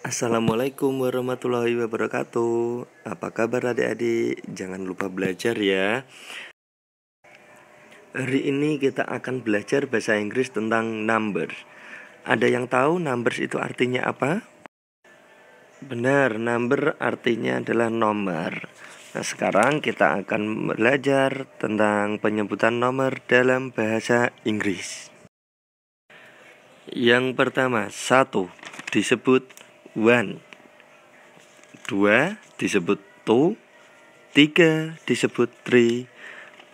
Assalamualaikum warahmatullahi wabarakatuh. Apa kabar adik-adik? Jangan lupa belajar ya. Hari ini kita akan belajar bahasa Inggris tentang numbers. Ada yang tahu numbers itu artinya apa? Benar, number artinya adalah nomor. Nah, sekarang kita akan belajar tentang penyebutan nomor dalam bahasa Inggris. Yang pertama, 1 disebut one. 2 disebut two, 3 disebut three,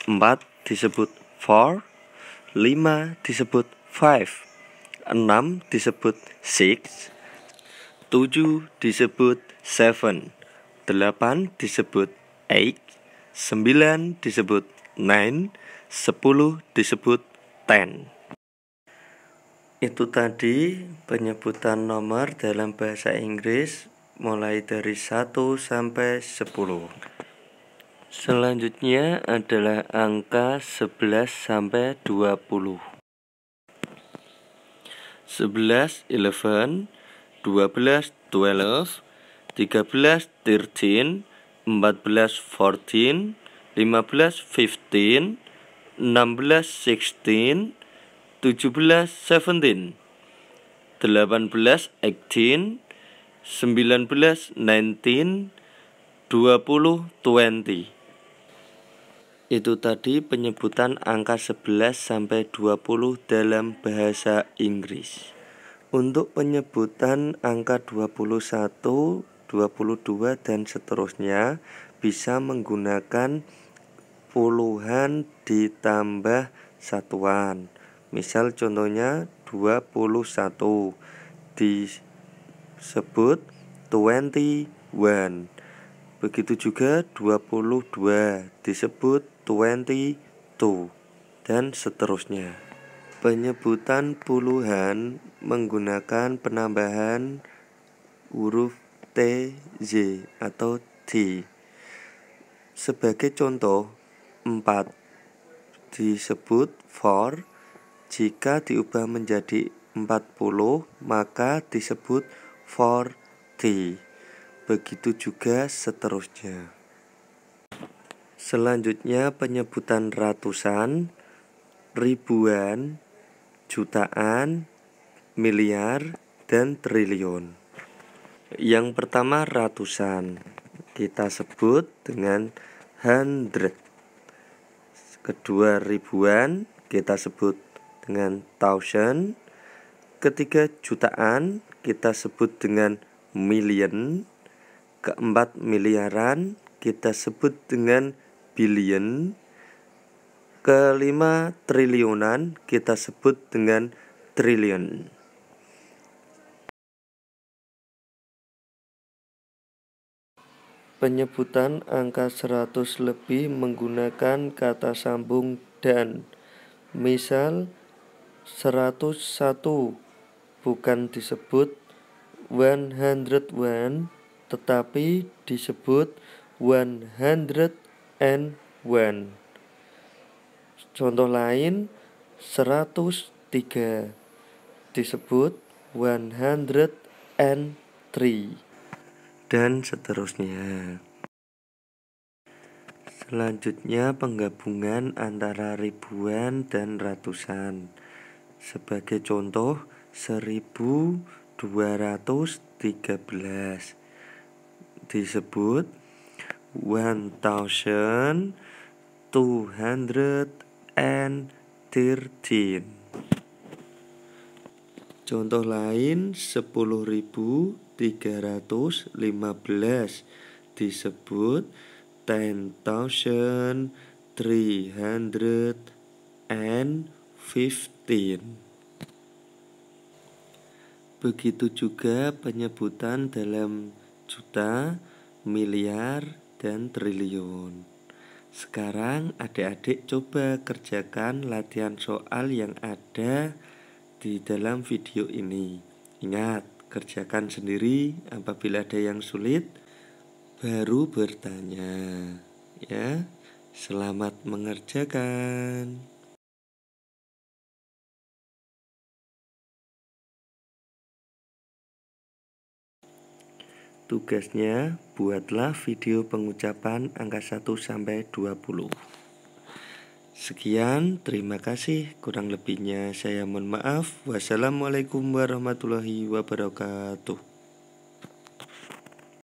4 disebut four, 5 disebut five, 6 disebut six, 7 disebut seven, 8 disebut eight, 9 disebut nine, 10 disebut ten. Itu tadi penyebutan nomor dalam bahasa Inggris mulai dari 1 sampai 10. Selanjutnya adalah angka 11 sampai 20. 11 11, 12 12, 13 13, 14 14, 15 15, 16 16, 17 17, 18 18, 19 19, 20 20. Itu tadi penyebutan angka 11 sampai 20 dalam bahasa Inggris. Untuk penyebutan angka 21, 22 dan seterusnya bisa menggunakan puluhan ditambah satuan. Misal contohnya 21 disebut 21. Begitu juga 22 disebut 22 dan seterusnya. Penyebutan puluhan menggunakan penambahan huruf TZ atau T. Sebagai contoh, 4 disebut four. Jika diubah menjadi 40 maka disebut 40. Begitu juga seterusnya. Selanjutnya penyebutan ratusan, ribuan, jutaan, miliar, dan triliun. Yang pertama ratusan, kita sebut dengan hundred. Kedua ribuan, kita sebut dengan thousand. Ketiga jutaan, kita sebut dengan million. Keempat miliaran, kita sebut dengan billion. Kelima triliunan, kita sebut dengan trillion. Penyebutan angka 100 lebih menggunakan kata sambung dan. Misal 101 bukan disebut 101 tetapi disebut 101. Contoh lain 103 disebut 103 dan seterusnya. Selanjutnya penggabungan antara ribuan dan ratusan. Sebagai contoh 1213 disebut 1213. Contoh lain 10.315 disebut 10,315. Begitu juga penyebutan dalam juta, miliar, dan triliun. Sekarang adik-adik coba kerjakan latihan soal yang ada di dalam video ini. Ingat, kerjakan sendiri. Apabila ada yang sulit, baru bertanya. Ya, selamat mengerjakan. Tugasnya, buatlah video pengucapan angka 1 sampai 20. Sekian, terima kasih. Kurang lebihnya saya mohon maaf. Wassalamualaikum warahmatullahi wabarakatuh.